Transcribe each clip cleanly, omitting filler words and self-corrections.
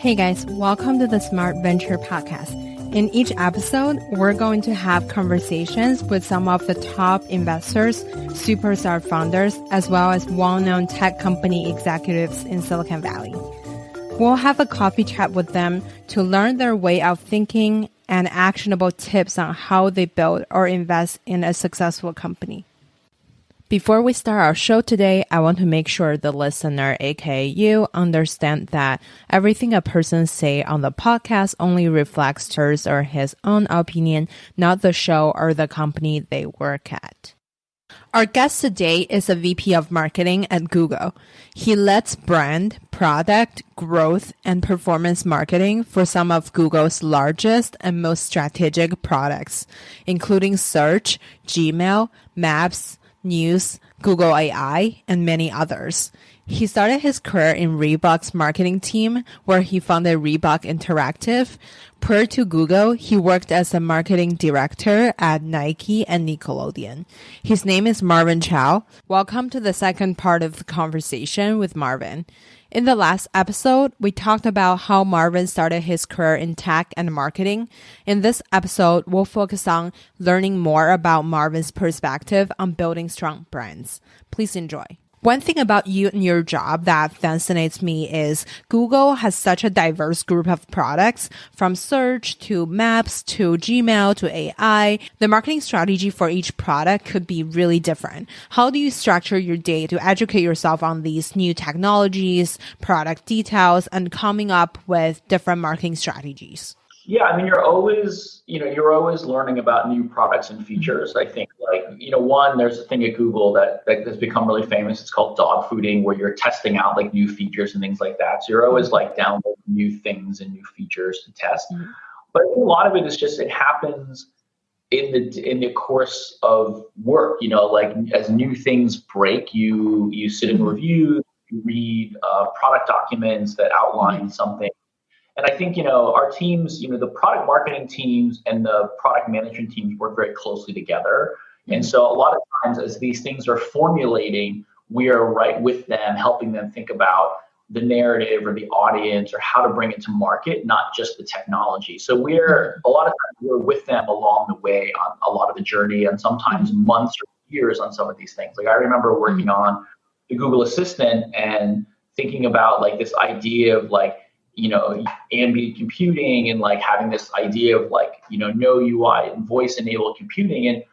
Hey guys, welcome to the Smart Venture Podcast. In each episode, we're going to have conversations with some of the top investors, superstar founders, as well as well-known tech company executives in Silicon Valley. We'll have a coffee chat with them to learn their way of thinking and actionable tips on how they build or invest in a successful company. Before we start our show today, I want to make sure the listener, aka you, understand that everything a person say on the podcast only reflects hers or his own opinion, not the show or the company they work at. Our guest today is a VP of marketing at Google. He leads brand, product, growth, and performance marketing for some of Google's largest and most strategic products, including Search, Gmail, Maps, News, Google AI, and many others. He started his career in Reebok's marketing team, where he founded Reebok Interactive. Prior to Google, he worked as a marketing director at Nike and Nickelodeon. His name is Marvin Chow. Welcome to the second part of the conversation with Marvin. In the last episode, we talked about how Marvin started his career in tech and marketing. In this episode, we'll focus on learning more about Marvin's perspective on building strong brands. Please enjoy. One thing about you and your job that fascinates me is Google has such a diverse group of products, from search to maps to Gmail to AI. The marketing strategy for each product could be really different. How do you structure your day to educate yourself on these new technologies, product details, and coming up with different marketing strategies? Yeah, I mean, you're always learning about new products and features. I think, there's a thing at Google that has become really famous. It's called dog fooding, where you're testing out like new features and things like that. So you're always like downloading new things and new features to test. Mm-hmm. But I think a lot of it is just, it happens in the course of work. Like as new things break, you sit in reviews, you read product documents that outline something. And I think, our teams, the product marketing teams and the product management teams work very closely together. And so a lot of times as these things are formulating, we are right with them, helping them think about the narrative or the audience or how to bring it to market, not just the technology. So a lot of times we're with them along the way on a lot of the journey, and sometimes months or years on some of these things. Like I remember working on the Google Assistant and thinking about like this idea of like, ambient computing and like having this idea of like, no UI and voice enabled computing. And,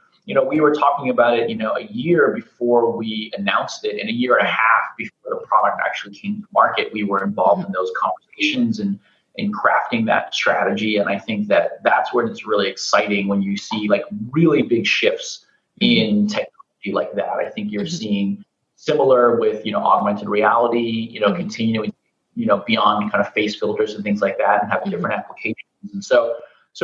we were talking about it, a year before we announced it, and a year and a half before the product actually came to market. We were involved in those conversations and in crafting that strategy. And I think that that's when it's really exciting when you see like really big shifts in technology like that. I think you're seeing similar with, augmented reality, continuing beyond kind of face filters and things like that, and have different applications. And so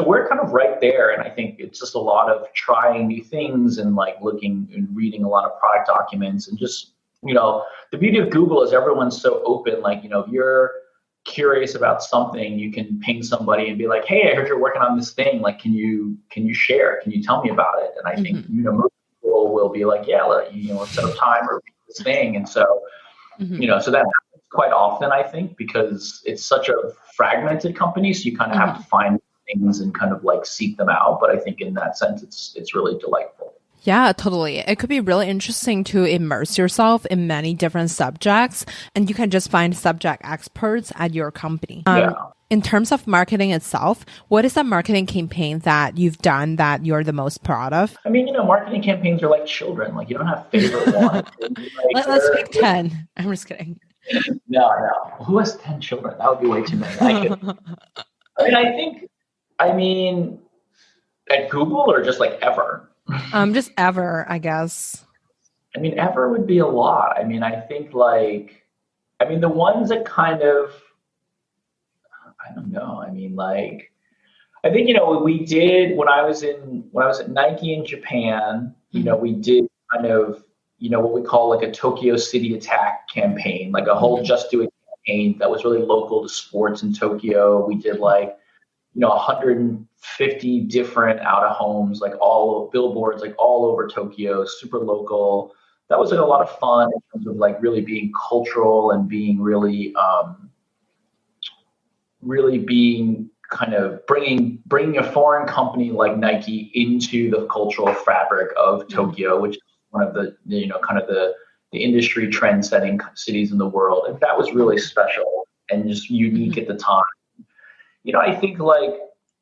we're kind of right there. And I think it's just a lot of trying new things and like looking and reading a lot of product documents. And just, the beauty of Google is everyone's so open. Like, if you're curious about something, you can ping somebody and be like, hey, I heard you're working on this thing. Like, can you share? Can you tell me about it? And I think, most people will be like, yeah, let's set up time or read this thing. And so, so that quite often, I think, because it's such a fragmented company, so you kind of have to find things and kind of like seek them out. But I think in that sense, it's really delightful. Yeah, totally. It could be really interesting to immerse yourself in many different subjects, and you can just find subject experts at your company. In terms of marketing itself, what is a marketing campaign that you've done that you're the most proud of? I mean, marketing campaigns are like children. Like, you don't have favorite ones. Like, let's pick 10. I'm just kidding. No. Who has 10 children? That would be way too many. I mean, at Google or just like ever? Just ever, I guess. I mean, ever would be a lot. I mean, I think the ones that kind of, I don't know. I mean, like, I think, we did when I was at Nike in Japan, we did kind of, what we call like a Tokyo City Attack campaign, like a whole Just Do It campaign that was really local to sports in Tokyo. We did like, 150 different out of homes, like all billboards, like all over Tokyo, super local. That was like a lot of fun in terms of like really being cultural and being really, really being kind of bringing a foreign company like Nike into the cultural fabric of Tokyo, which is one of the, kind of the industry trend setting cities in the world. And that was really special and just unique at the time. I think like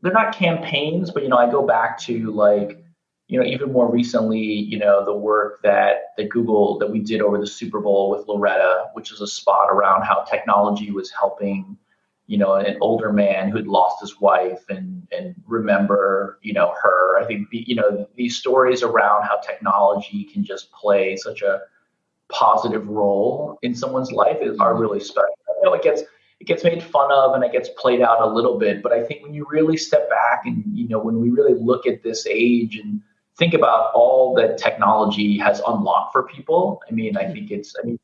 they're not campaigns, but, I go back to like, even more recently, the work that we did over the Super Bowl with Loretta, which is a spot around how technology was helping, an older man who had lost his wife and remember, her. I think, these stories around how technology can just play such a positive role in someone's life are really special. It gets made fun of and it gets played out a little bit, but I think when you really step back and, when we really look at this age and think about all that technology has unlocked for people, I think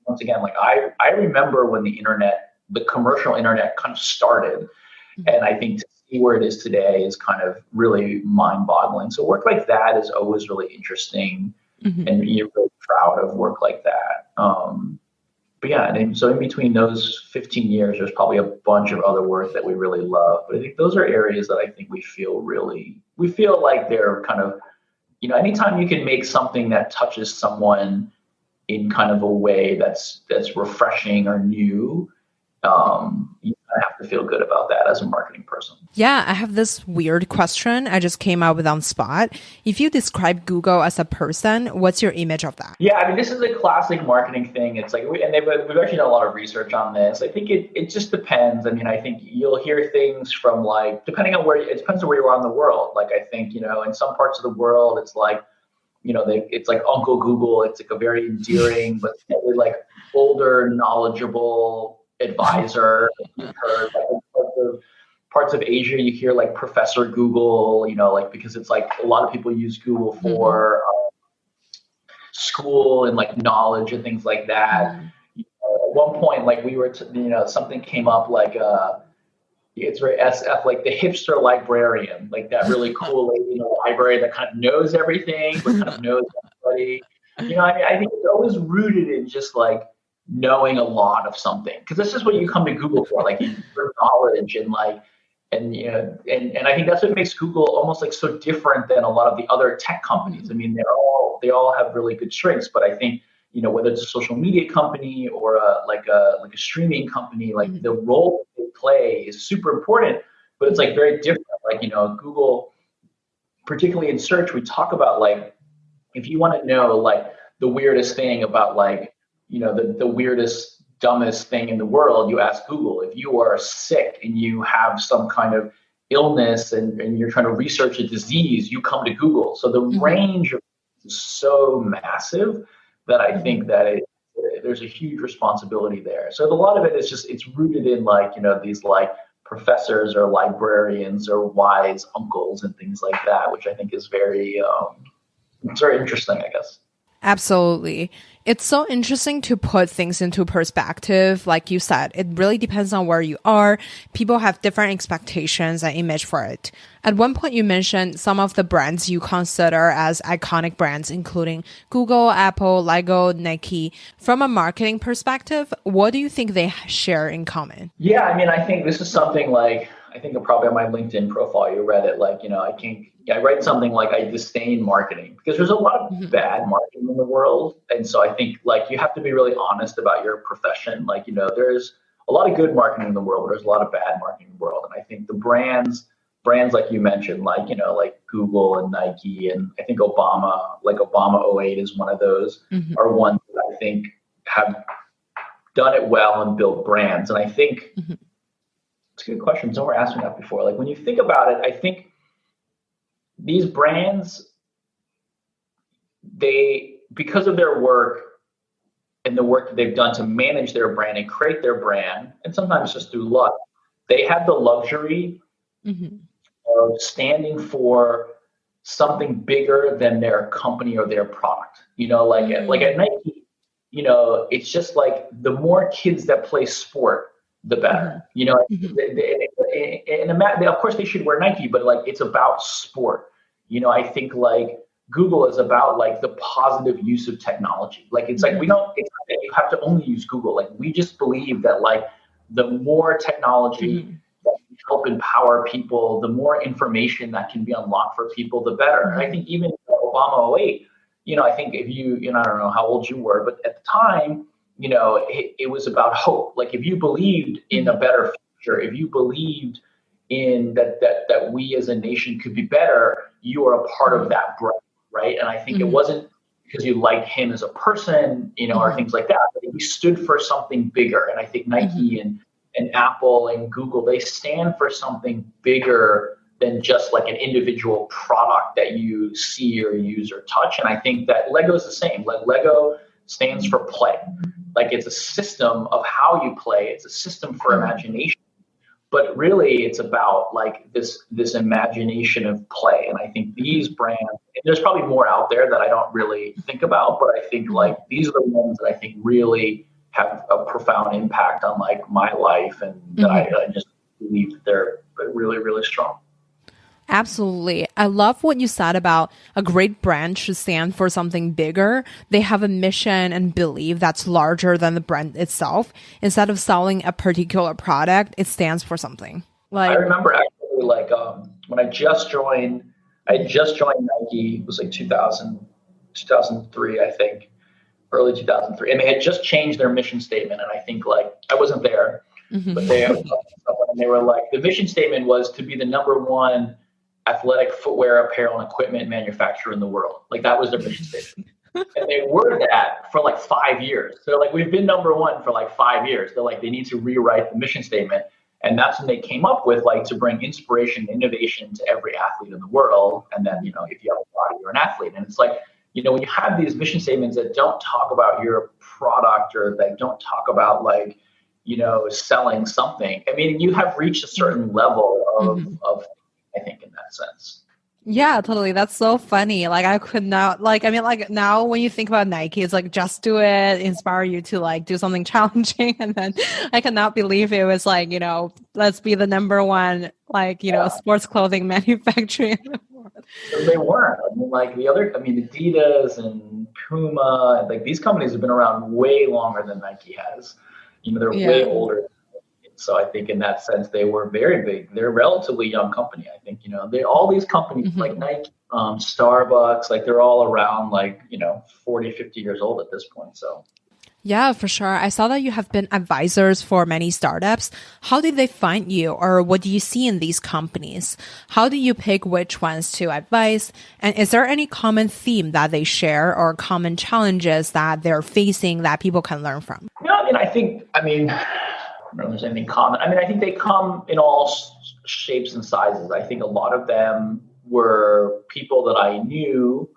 once again, like I remember when the commercial internet kind of started, and I think to see where it is today is kind of really mind-boggling. So work like that is always really interesting, and you're really proud of work like that. But yeah, and so in between those 15 years, there's probably a bunch of other work that we really love. But I think those are areas that I think we feel like they're kind of, anytime you can make something that touches someone in kind of a way that's refreshing or new, you have to feel good about that as a marketing person. Yeah, I have this weird question I just came up with on spot. If you describe Google as a person, what's your image of that? Yeah, this is a classic marketing thing. It's like, we've actually done a lot of research on this. I think it just depends. I think you'll hear things from like, it depends on where you are in the world. Like, I think, in some parts of the world, it's like, it's like Uncle Google. It's like a very endearing, but really like older, knowledgeable advisor. Parts of Asia, you hear like Professor Google, like, because it's like a lot of people use Google for school and like knowledge and things like that. At one point, like we were, something came up like, it's very SF, like the hipster librarian, like that really cool lady in the library that kind of knows everything, but kind of knows everybody. I think it's always rooted in just like knowing a lot of something, because this is what you come to Google for, like for knowledge and like, and I think that's what makes Google almost like so different than a lot of the other tech companies. They all have really good strengths, but I think, whether it's a social media company or a streaming company, like the role they play is super important, but it's like very different. Like, Google, particularly in search, we talk about like, if you want to know like the weirdest thing about like, the weirdest, dumbest thing in the world, you ask Google. If you are sick and you have some kind of illness and you're trying to research a disease, you come to Google. So the range of is so massive that I think that there's a huge responsibility there. So a lot of it is just, it's rooted in like, these like professors or librarians or wise uncles and things like that, which I think is very, it's very interesting, I guess. Absolutely. It's so interesting to put things into perspective. Like you said, it really depends on where you are. People have different expectations and image for it. At one point, you mentioned some of the brands you consider as iconic brands, including Google, Apple, Lego, Nike. From a marketing perspective, what do you think they share in common? Yeah, I think this is something like, I think probably on my LinkedIn profile, you read it, like, I write something like I disdain marketing because there's a lot of bad marketing in the world. And so I think like you have to be really honest about your profession. Like, there's a lot of good marketing in the world, but there's a lot of bad marketing in the world. And I think the brands like you mentioned, like, like Google and Nike, and I think Obama '08 is one of those, are ones that I think have done it well and built brands. And I think it's a good question. Someone asked me that before. Like when you think about it, I think these brands, because of their work and the work that they've done to manage their brand and create their brand, and sometimes just through luck, they have the luxury of standing for something bigger than their company or their product. Like at Nike, it's just like the more kids that play sport, the better. And of course they should wear Nike, but like it's about sport. I think like Google is about like the positive use of technology. Like it's like it's not that you have to only use Google. Like we just believe that like the more technology that help empower people, the more information that can be unlocked for people, the better. And I think even Obama 08, I think if I don't know how old you were, but at the time, it was about hope. Like if you believed in a better future, if you believed in that we as a nation could be better, you are a part of that brand, right? And I think it wasn't because you liked him as a person, or things like that, but he stood for something bigger. And I think Nike and Apple and Google, they stand for something bigger than just like an individual product that you see or use or touch. And I think that Lego is the same. Like Lego stands for play. Like it's a system of how you play. It's a system for imagination. But really, it's about like this imagination of play. And I think these brands, there's probably more out there that I don't really think about, but I think like these are the ones that I think really have a profound impact on like my life, and that I just believe that they're really, really strong. Absolutely. I love what you said about a great brand should stand for something bigger. They have a mission and belief that's larger than the brand itself. Instead of selling a particular product, it stands for something. I remember actually like when I just joined Nike, it was like 2003, I think, early 2003. And they had just changed their mission statement. And I think like, I wasn't there, but they were like, the mission statement was to be the number one athletic footwear, apparel, and equipment manufacturer in the world. Like that was their mission statement. And they were that for like 5 years. So like, we've been number one for like 5 years. They're like, they need to rewrite the mission statement. And that's when they came up with like to bring inspiration and innovation to every athlete in the world. And then, if you have a body, you're an athlete. And it's like, when you have these mission statements that don't talk about your product, or they don't talk about like, selling something, I mean, you have reached a certain level of I think in that sense. Yeah, totally. That's so funny. Like I could not like now when you think about Nike, it's like just do it, inspire you to like do something challenging. And then I cannot believe it was like, let's be the number one, like, sports clothing manufacturer in the world. They weren't. Adidas and Puma, like these companies have been around way longer than Nike has. They're way older. So I think in that sense, they were very big. They're a relatively young company. I think, all these companies like Nike, Starbucks, like they're all around like, 40, 50 years old at this point. So. Yeah, for sure. I saw that you have been advisors for many startups. How did they find you, or what do you see in these companies? How do you pick which ones to advise? And is there any common theme that they share or common challenges that they're facing that people can learn from? I don't know if there's anything common. I think they come in all shapes and sizes. I think a lot of them were people that I knew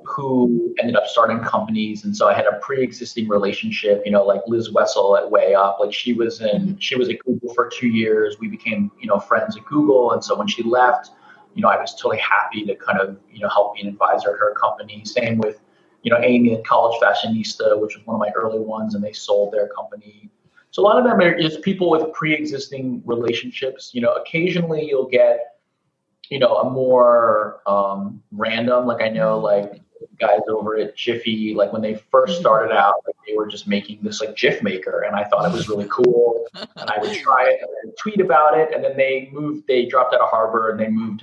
who ended up starting companies. And so I had a pre-existing relationship, like Liz Wessel at Way Up. Like she was at Google for 2 years. We became, friends at Google. And so when she left, I was totally happy to kind of, help be an advisor at her company. Same with, Amy at College Fashionista, which was one of my early ones, and they sold their company. So a lot of them are just people with pre-existing relationships. Occasionally you'll get, a more random, like I know like guys over at Jiffy, like when they first started out, like they were just making this like GIF maker, and I thought it was really cool, and I would try it and tweet about it. And then they dropped out of Harvard and they moved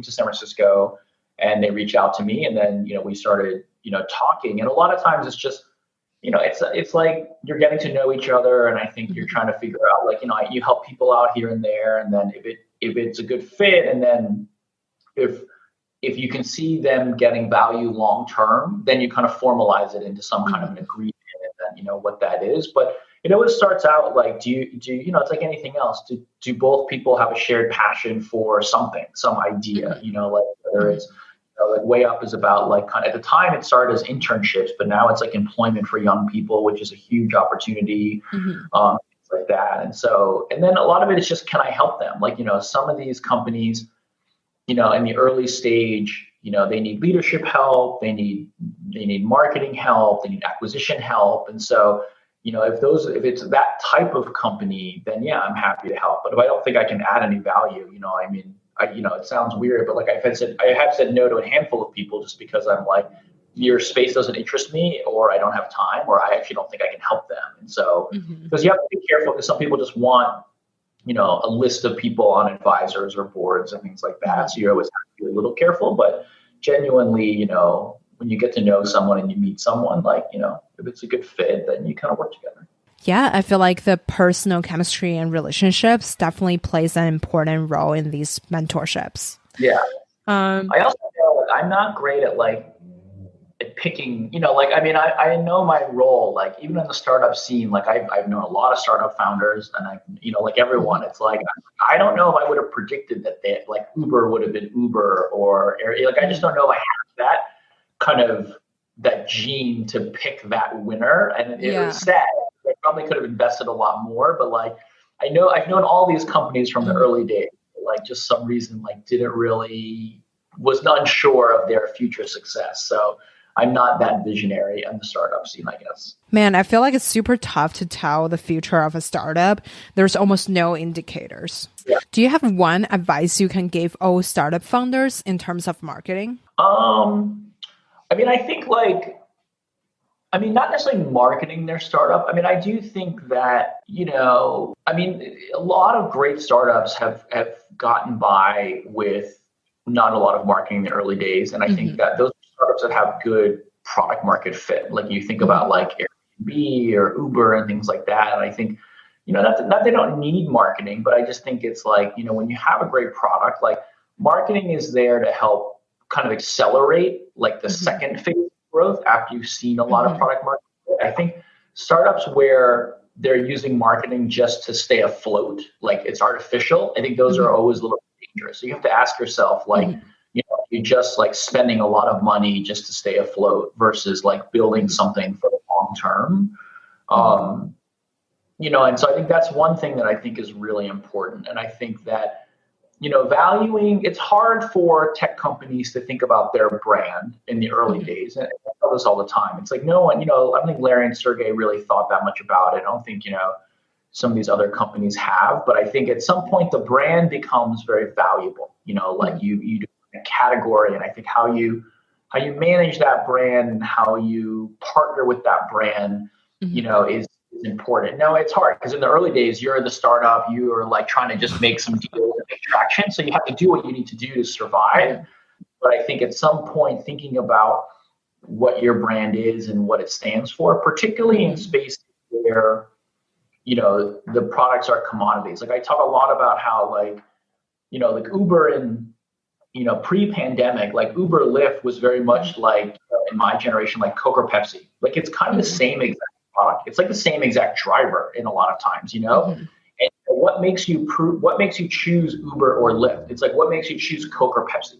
to San Francisco, and they reached out to me, and then, we started, talking. And a lot of times it's just, it's like you're getting to know each other, and I think you're trying to figure out, like, you help people out here and there, and then if it's a good fit, and then if you can see them getting value long term, then you kind of formalize it into some kind of an agreement, and then what that is. But it always starts out like, do you it's like anything else. Do both people have a shared passion for something, some idea? Like whether it's like Way Up is about like kind of, at the time it started as internships, but now it's like employment for young people, which is a huge opportunity, things like that. And then a lot of it is just, can I help them? Like, some of these companies, in the early stage, they need leadership help, they need marketing help, they need acquisition help. And so, if it's that type of company, then yeah, I'm happy to help. But if I don't think I can add any value, it sounds weird, but like I have said no to a handful of people just because I'm like, your space doesn't interest me, or I don't have time, or I actually don't think I can help them. And so, because you have to be careful, because some people just want a list of people on advisors or boards and things like that. So you always have to be a little careful, but genuinely, when you get to know someone and you meet someone, like, if it's a good fit, then you kind of work together. Yeah, I feel like the personal chemistry and relationships definitely plays an important role in these mentorships. Yeah. I also feel like I'm not great at at picking, I know my role, like even in the startup scene, like I've known a lot of startup founders and like everyone, it's like, I don't know if I would have predicted that like Uber would have been Uber or like, I just don't know if I have that kind of that gene to pick that winner. And it was sad. I probably could have invested a lot more, but like, I've known all these companies from the early days, like just some reason, like was unsure of their future success. So I'm not that visionary in the startup scene, I guess. Man, I feel like it's super tough to tell the future of a startup. There's almost no indicators. Yeah. Do you have one advice you can give all startup founders in terms of marketing? I think not necessarily marketing their startup. I do think that, a lot of great startups have gotten by with not a lot of marketing in the early days. And I think that those startups that have good product market fit, like you think about like Airbnb or Uber and things like that. And I think, not they don't need marketing, but I just think it's like, when you have a great product, like marketing is there to help kind of accelerate like the second phase of growth after you've seen a lot of product market fit. I think startups where they're using marketing just to stay afloat, like it's artificial, I think those are always a little dangerous. So you have to ask yourself, like, you're just like spending a lot of money just to stay afloat versus like building something for the long term. And so I think that's one thing that I think is really important. And I think that, valuing, it's hard for tech companies to think about their brand in the early days. And I tell this all the time. It's like no one, I don't think Larry and Sergey really thought that much about it. I don't think, some of these other companies have, but I think at some point the brand becomes very valuable, like you do a category. And I think how you manage that brand and how you partner with that brand, is important. No, it's hard because in the early days, you're the startup, you are like trying to just make some deals and make traction. So you have to do what you need to do to survive. But I think at some point, thinking about what your brand is and what it stands for, particularly in spaces where, the products are commodities. Like I talk a lot about how like Uber and, pre-pandemic, like Uber Lyft was very much like in my generation, like Coke or Pepsi. Like it's kind of the same exact product. It's like the same exact driver in a lot of times, And what makes you choose Uber or Lyft? It's like, what makes you choose Coke or Pepsi?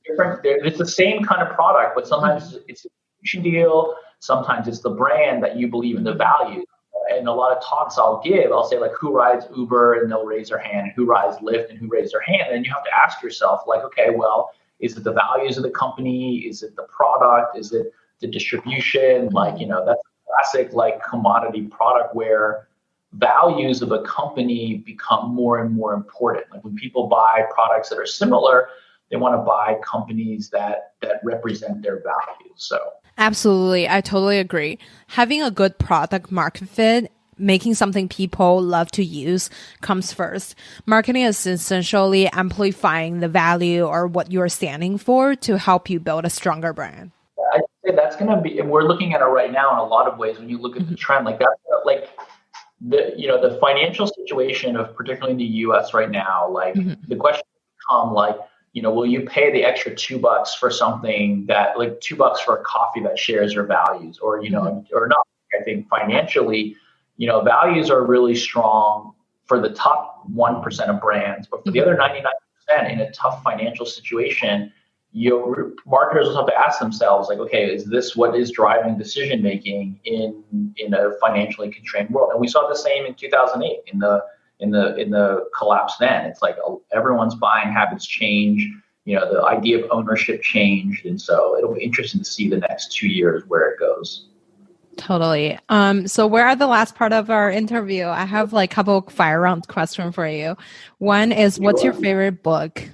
Different. It's the same kind of product, but sometimes it's a distribution deal. Sometimes it's the brand that you believe in the value. And a lot of talks I'll say like, who rides Uber? And they'll raise their hand. Who rides Lyft? And who raise their hand? And you have to ask yourself, like, okay, well, is it the values of the company? Is it the product? Is it the distribution? Like, that's a classic like commodity product where values of a company become more and more important. Like when people buy products that are similar, they want to buy companies that represent their values. So absolutely. I totally agree. Having a good product market fit, making something people love to use comes first. Marketing is essentially amplifying the value or what you're standing for to help you build a stronger brand. I'd say that's going to be, and we're looking at it right now in a lot of ways. When you look at the trend, like that, like the financial situation of particularly in the US right now, like the question become like, will you pay the extra $2 for something that like $2 for a coffee that shares your values or, or not? I think financially, values are really strong for the top 1% of brands, but for the other 99% in a tough financial situation, marketers will have to ask themselves like, okay, is this what is driving decision-making in a financially constrained world? And we saw the same in 2008 in the collapse then. It's like everyone's buying habits change, the idea of ownership changed. And so it'll be interesting to see the next 2 years where it goes. Totally. So we're at the last part of our interview. I have like a couple fire round questions for you. One is, what's your favorite book?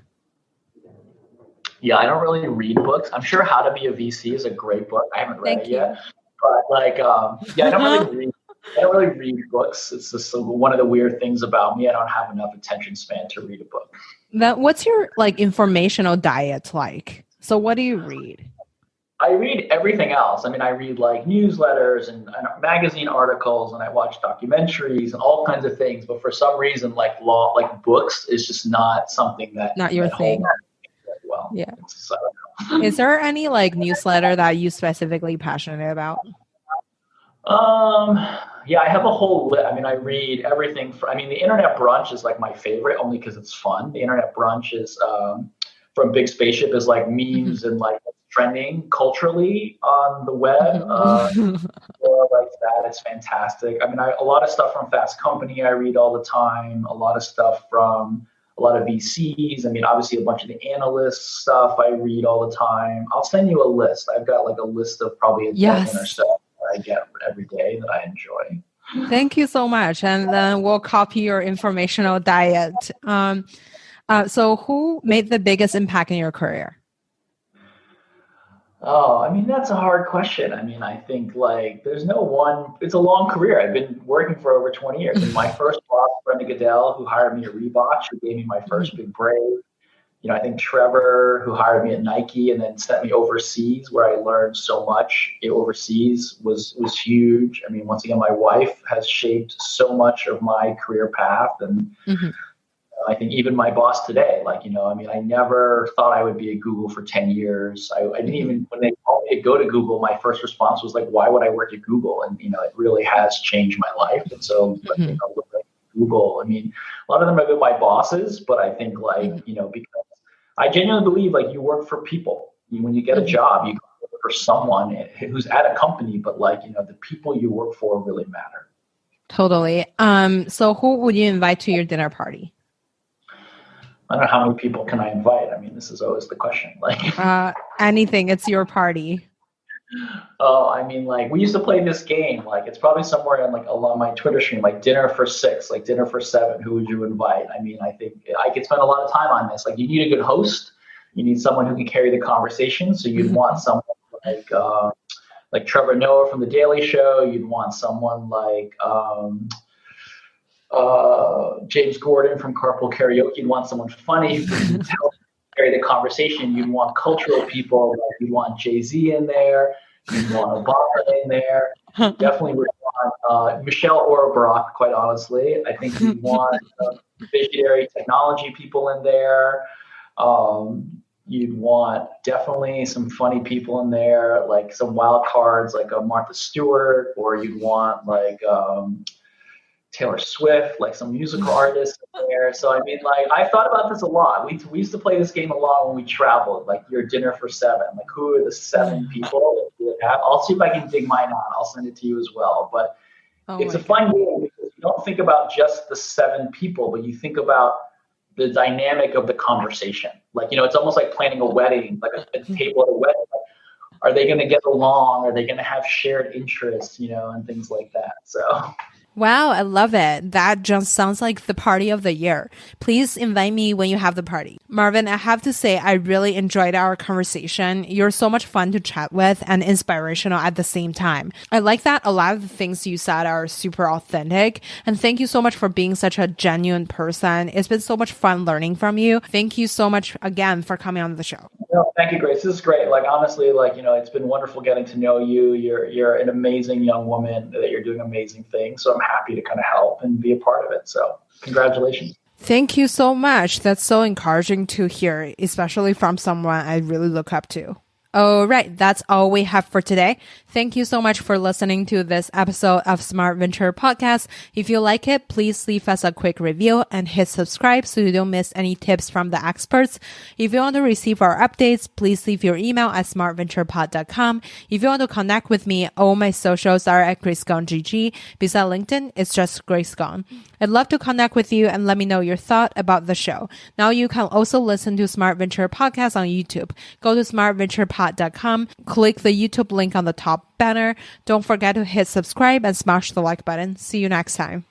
Yeah, I don't really read books. I'm sure How to Be a VC is a great book. I haven't read it yet. But like, I don't really read. I don't really read books. It's just one of the weird things about me. I don't have enough attention span to read a book. Then what's your like informational diet like? So what do you read? I read everything else. I mean, I read like newsletters and magazine articles, and I watch documentaries and all kinds of things. But for some reason, like books is just not something that Not your thing. Well, yeah. Just, I don't know. Is there any like newsletter that you specifically passionate about? Yeah, I have a whole list. I mean, I read everything. The Internet Brunch is like my favorite only because it's fun. The Internet Brunch is from Big Spaceship is like memes and like trending culturally on the web. Or like that, it's fantastic. I mean, a lot of stuff from Fast Company I read all the time. A lot of stuff from a lot of VCs. I mean, obviously a bunch of the analyst stuff I read all the time. I'll send you a list. I've got like a list of probably a dozen or so I get every day that I enjoy. Thank you so much. And then we'll copy your informational diet. So who made the biggest impact in your career? Oh, I mean, that's a hard question. I mean, I think like there's no one, it's a long career. I've been working for over 20 years. And my first boss, Brenda Goodell, who hired me at Reebok, who gave me my first big break. You know, I think Trevor, who hired me at Nike and then sent me overseas, where I learned so much overseas, was huge. I mean, once again, my wife has shaped so much of my career path. And I think even my boss today, like, you know, I mean, I never thought I would be at Google for 10 years. I didn't even, when they called me to go to Google, my first response was like, why would I work at Google? And, you know, it really has changed my life. And so, you know, look at Google. I mean, a lot of them have been my bosses, but I think like, you know, because I genuinely believe like you work for people. When you get a job, you work for someone who's at a company, but like, you know, the people you work for really matter. Totally. So who would you invite to your dinner party? I don't know how many people can I invite. I mean, this is always the question. Like anything, it's your party. Oh, I mean, like we used to play this game. Like it's probably somewhere on like along my Twitter stream, like dinner for 6, like dinner for 7. Who would you invite? I mean, I think I could spend a lot of time on this. Like you need a good host. You need someone who can carry the conversation. So you'd want someone like Trevor Noah from The Daily Show. You'd want someone like James Gordon from Carpool Karaoke. You'd want someone funny who can carry the conversation. You'd want cultural people. Like you'd want Jay-Z in there. You'd want Obama in there. You definitely would want Michelle or Barack, quite honestly. I think you'd want visionary technology people in there. You'd want definitely some funny people in there, like some wild cards like a Martha Stewart, or you'd want like Taylor Swift, like some musical artists in there. So, I mean, like, I thought about this a lot. We used to play this game a lot when we traveled, like your dinner for 7. Like, who are the 7 people that you would have? I'll see if I can dig mine out. I'll send it to you as well. But it's a fun game because you don't think about just the 7 people, but you think about the dynamic of the conversation. Like, you know, it's almost like planning a wedding, like a table at a wedding. Like, are they going to get along? Are they going to have shared interests, you know, and things like that. So... Wow, I love it. That just sounds like the party of the year. Please invite me when you have the party. Marvin, I have to say, I really enjoyed our conversation. You're so much fun to chat with and inspirational at the same time. I like that a lot of the things you said are super authentic. And thank you so much for being such a genuine person. It's been so much fun learning from you. Thank you so much again for coming on the show. No, thank you, Grace. This is great. Like, honestly, like, you know, it's been wonderful getting to know you. You're an amazing young woman that you're doing amazing things. So I'm happy to kind of help and be a part of it. So congratulations. Thank you so much. That's so encouraging to hear, especially from someone I really look up to. All right, that's all we have for today. Thank you so much for listening to this episode of Smart Venture Podcast. If you like it, please leave us a quick review and hit subscribe so you don't miss any tips from the experts. If you want to receive our updates, please leave your email at smartventurepod.com. If you want to connect with me, all my socials are at Grace Gong GG. Besides LinkedIn, it's just Grace Gong. I'd love to connect with you and let me know your thought about the show. Now you can also listen to Smart Venture Podcast on YouTube. Go to smartventurepod.com, click the YouTube link on the top banner. Don't forget to hit subscribe and smash the like button. See you next time.